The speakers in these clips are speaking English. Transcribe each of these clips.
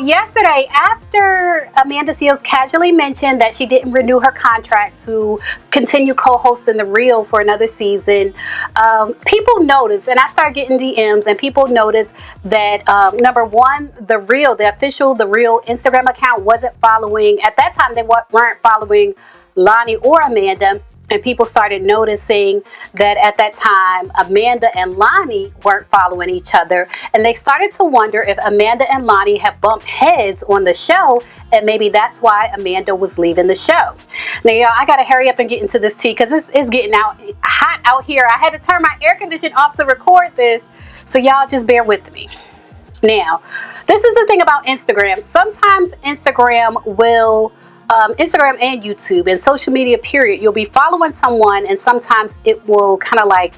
yesterday, after Amanda Seales casually mentioned that she didn't renew her contract to continue co-hosting The Real for another season, people noticed, and I started getting DMs, and people noticed that number one, the official The Real Instagram account wasn't following. At that time, they weren't following Loni or Amanda. And people started noticing that at that time, Amanda and Loni weren't following each other. And they started to wonder if Amanda and Loni had bumped heads on the show. And maybe that's why Amanda was leaving the show. Now, y'all, I got to hurry up and get into this tea because it's getting hot out here. I had to turn my air conditioning off to record this. So y'all just bear with me. Now, this is the thing about Instagram. Sometimes Instagram and YouTube and social media period, you'll be following someone and sometimes it will kind of like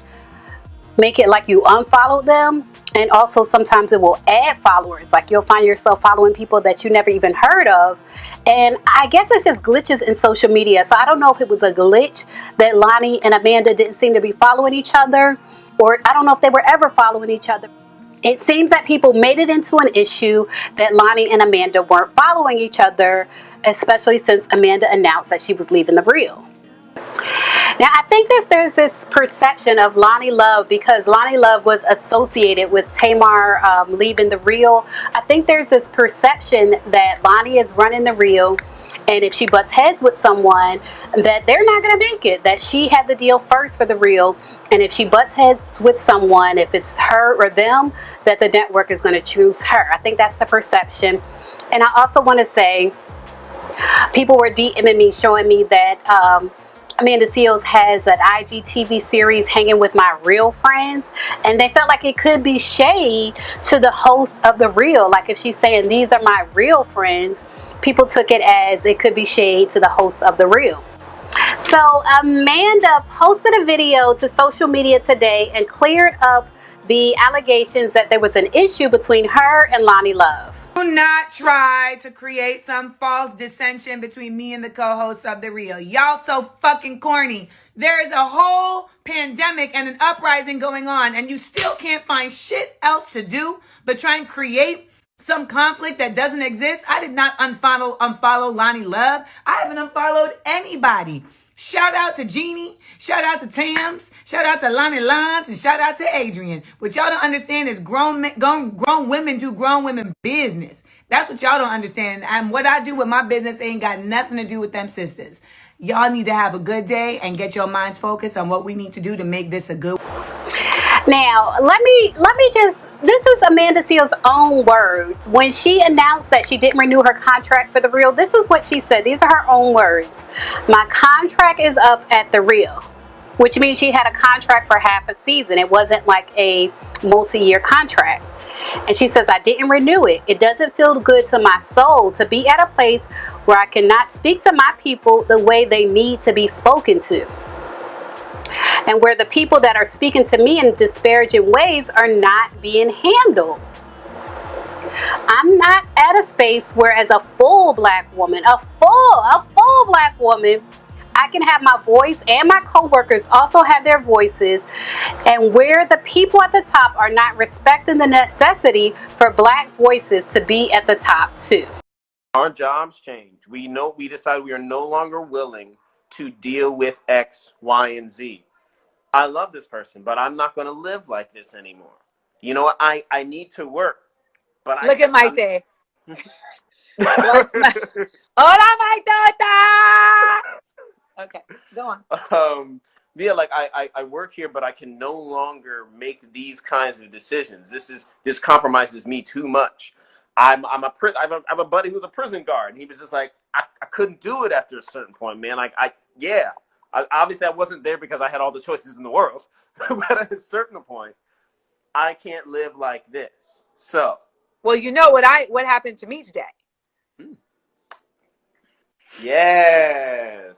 make it like you unfollowed them, and also sometimes it will add followers, like you'll find yourself following people that you never even heard of. And I guess it's just glitches in social media. So I don't know if it was a glitch that Loni and Amanda didn't seem to be following each other, or I don't know if they were ever following each other. It seems that people made it into an issue that Loni and Amanda weren't following each other, especially since Amanda announced that she was leaving The Real. Now, I think there's this perception of Loni Love, because Loni Love was associated with Tamar leaving The Real. I think there's this perception that Loni is running The Real, and if she butts heads with someone, that they're not going to make it, that she had the deal first for The Real, and if she butts heads with someone, if it's her or them, that the network is going to choose her. I think that's the perception. And I also want to say, people were DMing me showing me that Amanda Seales has an IGTV series, Hanging with My Real Friends, and they felt like it could be shade to the host of The Real. Like if she's saying these are my real friends, people took it as it could be shade to the host of The Real. So Amanda posted a video to social media today and cleared up the allegations that there was an issue between her and Loni Love. Do not try to create some false dissension between me and the co-hosts of The Real. Y'all so fucking corny. There is a whole pandemic and an uprising going on, and you still can't find shit else to do but try and create some conflict that doesn't exist. I did not unfollow Loni Love. I haven't unfollowed anybody. Shout out to Jeannie, shout out to Tams, shout out to Lonnie Lons, and shout out to Adrian. What y'all don't understand is grown women do grown women business. That's what y'all don't understand. And what I do with my business ain't got nothing to do with them sisters. Y'all need to have a good day and get your minds focused on what we need to do to make this a good one. Now, let me just, this is Amanda Seales' own words. When she announced that she didn't renew her contract for The Real, this is what she said. These are her own words. My contract is up at The Real, which means she had a contract for half a season. It wasn't like a multi-year contract. And she says, I didn't renew it. It doesn't feel good to my soul to be at a place where I cannot speak to my people the way they need to be spoken to, and where the people that are speaking to me in disparaging ways are not being handled. I'm not at a space where, as a full black woman, a full black woman, I can have my voice, and my coworkers also have their voices, and where the people at the top are not respecting the necessity for black voices to be at the top too. Our jobs change. We decide we are no longer willing to deal with X, Y, and Z. I love this person, but I'm not going to live like this anymore. You know what? I need to work. But Look at Mike there. Hola, Mike Dota! Okay, go on. Yeah, like I work here, but I can no longer make these kinds of decisions. This compromises me too much. I have a buddy who's a prison guard, and he was just like, I couldn't do it after a certain point, man. Obviously I wasn't there because I had all the choices in the world, but at a certain point, I can't live like this. So, well, you know what happened to me today. Yes.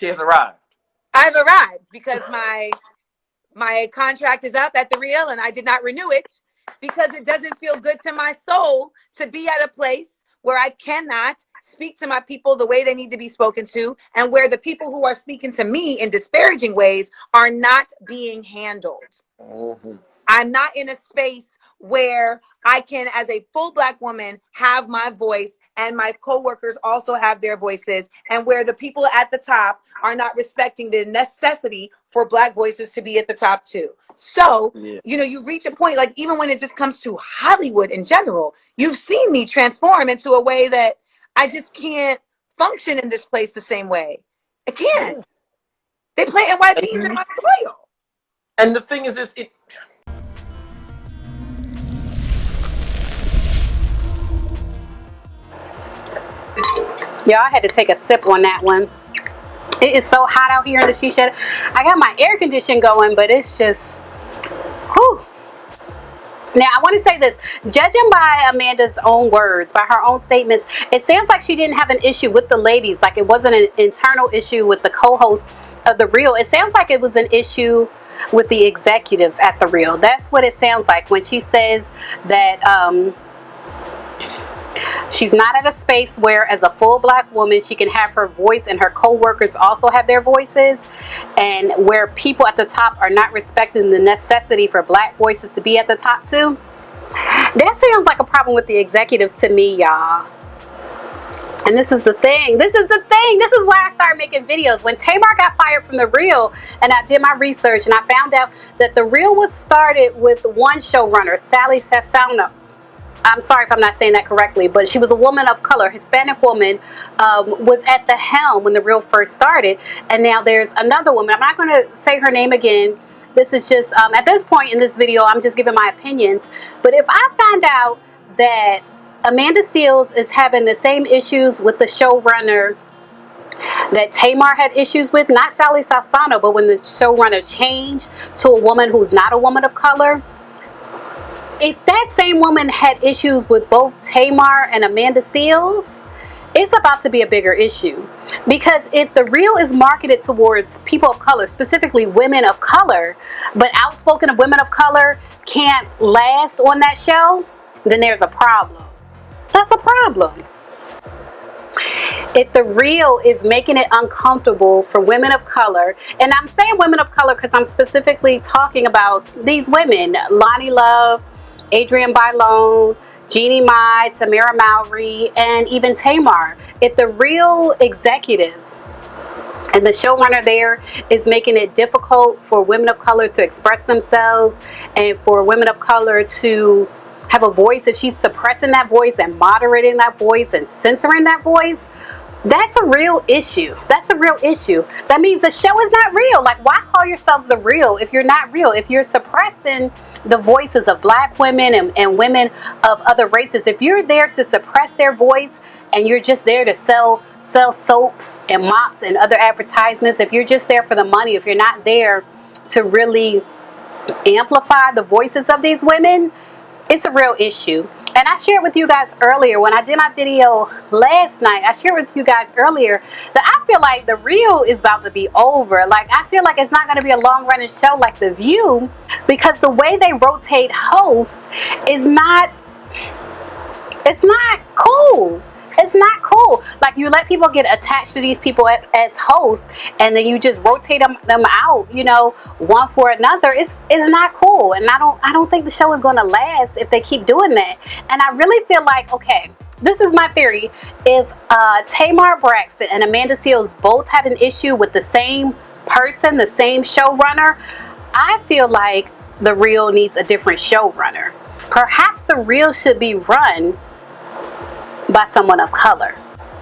She has arrived. I've arrived because my contract is up at The Real, and I did not renew it because it doesn't feel good to my soul to be at a place where I cannot speak to my people the way they need to be spoken to, and where the people who are speaking to me in disparaging ways are not being handled. Mm-hmm. I'm not in a space where I can, as a full Black woman, have my voice and my coworkers also have their voices, and where the people at the top are not respecting the necessity for Black voices to be at the top too. So, you know, you reach a point, like even when it just comes to Hollywood in general, you've seen me transform into a way that I just can't function in this place the same way. I can't. They planting white beans in my soil. And the thing is, it. Yeah, I had to take a sip on that one. It is so hot out here in the she shed. I got my air conditioning going, but it's just, whew. Now, I want to say this. Judging by Amanda's own words, by her own statements, it sounds like she didn't have an issue with the ladies. Like it wasn't an internal issue with the co-host of The Real. It sounds like it was an issue with the executives at The Real. That's what it sounds like when she says that she's not at a space where, as a full Black woman, she can have her voice and her co-workers also have their voices, and where people at the top are not respecting the necessity for Black voices to be at the top too. That sounds like a problem with the executives to me, y'all. And this is the thing. This is why I started making videos. When Tamar got fired from The Real, and I did my research, and I found out that The Real was started with one showrunner, Sally Sassano. I'm sorry if I'm not saying that correctly, but she was a woman of color, Hispanic woman, was at the helm when The Real first started. And now there's another woman. I'm not going to say her name again. This is just, at this point in this video, I'm just giving my opinions. But if I find out that Amanda Seales is having the same issues with the showrunner that Tamar had issues with, not Sally Sassano, but when the showrunner changed to a woman who's not a woman of color, if that same woman had issues with both Tamar and Amanda Seales, it's about to be a bigger issue. Because if The Real is marketed towards people of color, specifically women of color, but outspoken women of color can't last on that show, then there's a problem. That's a problem. If The Real is making it uncomfortable for women of color, and I'm saying women of color because I'm specifically talking about these women, Loni Love, Adrienne Bailon, Jeannie Mai, Tamara Mowry, and even Tamar. If The Real executives and the showrunner there is making it difficult for women of color to express themselves and for women of color to have a voice, if she's suppressing that voice and moderating that voice and censoring that voice, that's a real issue. That's a real issue. That means the show is not real. Like, why call yourselves The Real if you're not real? If you're suppressing the voices of Black women and women of other races, if you're there to suppress their voice and you're just there to sell soaps and mops and other advertisements, if you're just there for the money, if you're not there to really amplify the voices of these women, it's a real issue. And I shared with you guys earlier, when I did my video last night, I shared with you guys earlier that I feel like The Real is about to be over. Like, I feel like it's not going to be a long-running show like The View, because the way they rotate hosts is not, it's not cool. It's not cool. Like, you let people get attached to these people as hosts, and then you just rotate them out, you know, one for another. It's not cool, and I don't think the show is going to last if they keep doing that. And I really feel like, okay, this is my theory. If Tamar Braxton and Amanda Seales both had an issue with the same person, the same showrunner, I feel like The Real needs a different showrunner. Perhaps The Real should be run by someone of color.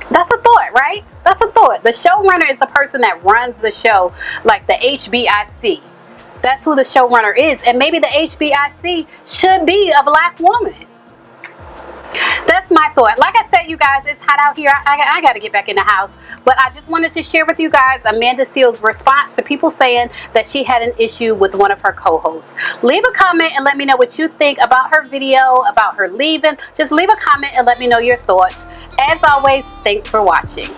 That's a thought, right? That's a thought. The showrunner is the person that runs the show, like the HBIC. That's who the showrunner is. And maybe the HBIC should be a Black woman. That's my thought. Like I said, you guys, it's hot out here. I got to get back in the house. But I just wanted to share with you guys Amanda Seales' response to people saying that she had an issue with one of her co-hosts. Leave a comment and let me know what you think about her video, about her leaving. Just leave a comment and let me know your thoughts. As always, thanks for watching.